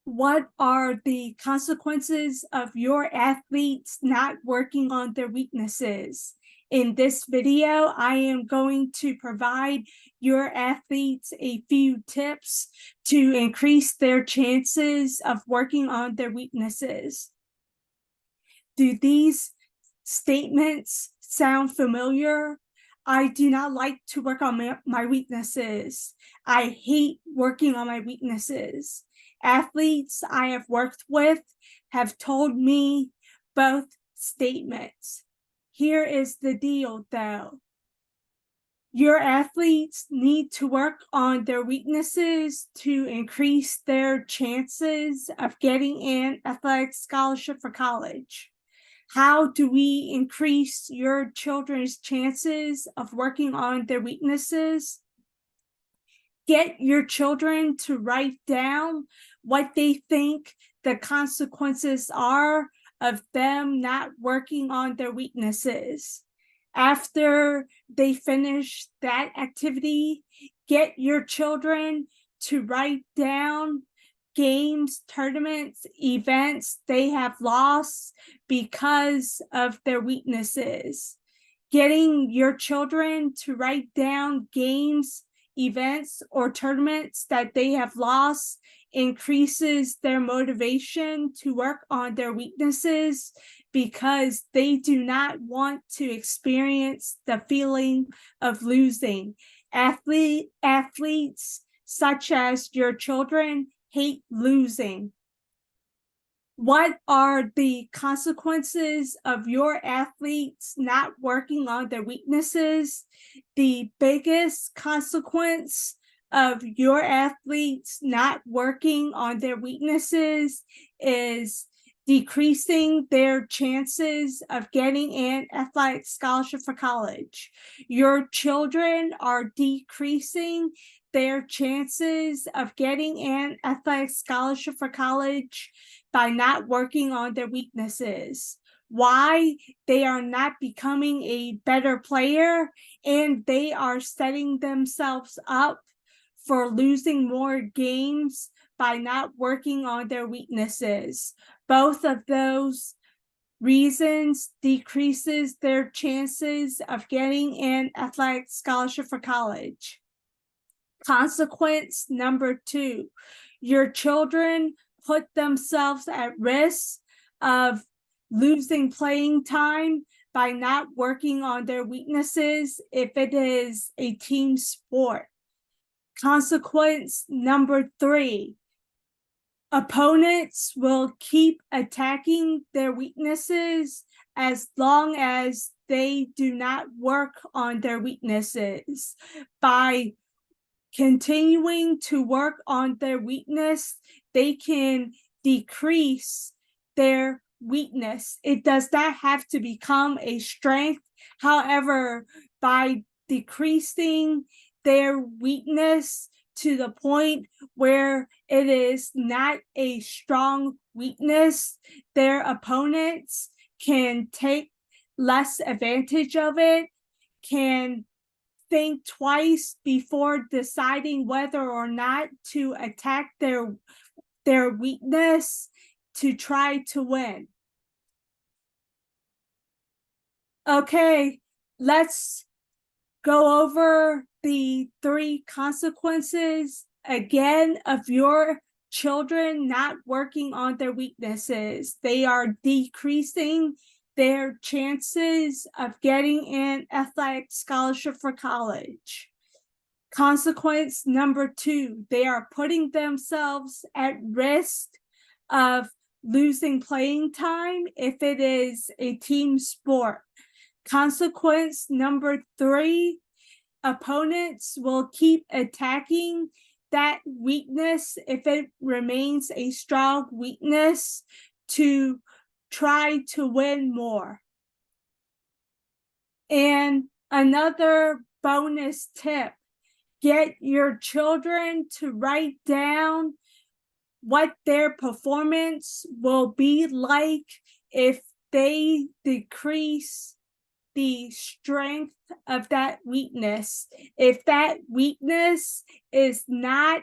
What are the consequences of your athletes not working on their weaknesses? In this video, I am going to provide your athletes a few tips to increase their chances of working on their weaknesses. Do these statements sound familiar? I do not like to work on my weaknesses. I hate working on my weaknesses. Athletes I have worked with have told me both statements. Here is the deal, though. Your athletes need to work on their weaknesses to increase their chances of getting an athletic scholarship for college. How do we increase your children's chances of working on their weaknesses? Get your children to write down what they think the consequences are of them not working on their weaknesses. After they finish that activity, get your children to write down games, tournaments, events they have lost because of their weaknesses. Getting your children to write down games, events, or tournaments that they have lost increases their motivation to work on their weaknesses because they do not want to experience the feeling of losing. Athletes such as your children hate losing. What are the consequences of your athletes not working on their weaknesses? The biggest consequence of your athletes not working on their weaknesses is decreasing their chances of getting an athletic scholarship for college. Your children are decreasing their chances of getting an athletic scholarship for college by not working on their weaknesses. Why? They are not becoming a better player, and they are setting themselves up for losing more games by not working on their weaknesses. Both of those reasons decreases their chances of getting an athletic scholarship for college. Consequence number 2, your children put themselves at risk of losing playing time by not working on their weaknesses if it is a team sport. Consequence number 3, opponents will keep attacking their weaknesses as long as they do not work on their weaknesses. By continuing to work on their weakness, they can decrease their weakness. It does not have to become a strength. However, by decreasing their weakness to the point where it is not a strong weakness, their opponents can take less advantage of it, can think twice before deciding whether or not to attack their weakness to try to win. Okay, let's go over the 3 consequences again of your children not working on their weaknesses. They are decreasing their chances of getting an athletic scholarship for college. Consequence number 2, they are putting themselves at risk of losing playing time if it is a team sport. Consequence number 3, opponents will keep attacking that weakness if it remains a strong weakness to try to win more. And another bonus tip, get your children to write down what their performance will be like if they decrease the strength of that weakness. If that weakness is not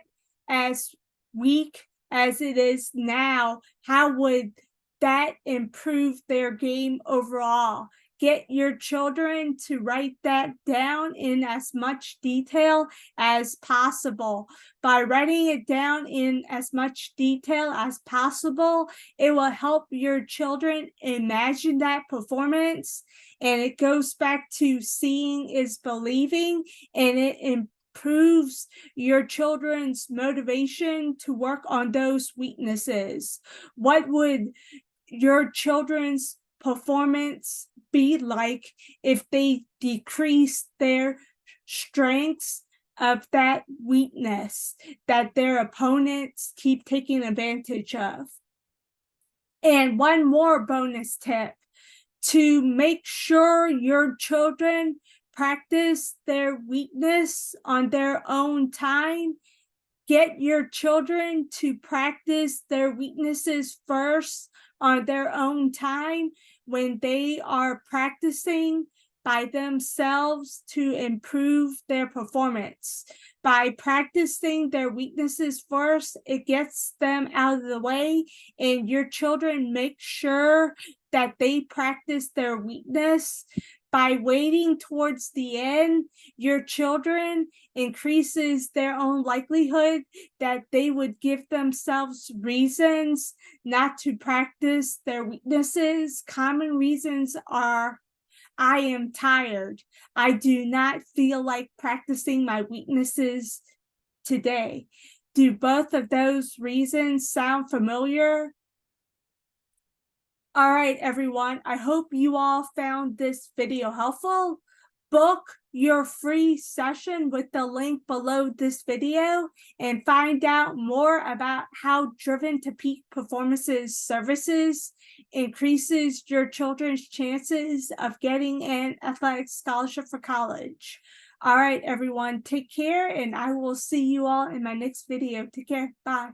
as weak as it is now, how would that improve their game overall? Get your children to write that down in as much detail as possible. By writing it down in as much detail as possible, it will help your children imagine that performance. And it goes back to seeing is believing, and it improves your children's motivation to work on those weaknesses. What would your children's performance be like if they decrease their strengths of that weakness that their opponents keep taking advantage of? And one more bonus tip: to make sure your children practice their weakness on their own time, get your children to practice their weaknesses first on their own time when they are practicing by themselves to improve their performance. By practicing their weaknesses first, it gets them out of the way, and your children make sure that they practice their weakness. By waiting towards the end, your children increases their own likelihood that they would give themselves reasons not to practice their weaknesses. Common reasons are: I am tired. I do not feel like practicing my weaknesses today. Do both of those reasons sound familiar? All right, everyone. I hope you all found this video helpful. Book your free session with the link below this video and find out more about how Driven to Peak Performances services increases your children's chances of getting an athletic scholarship for college. All right, everyone, take care, and I will see you all in my next video. Take care. Bye.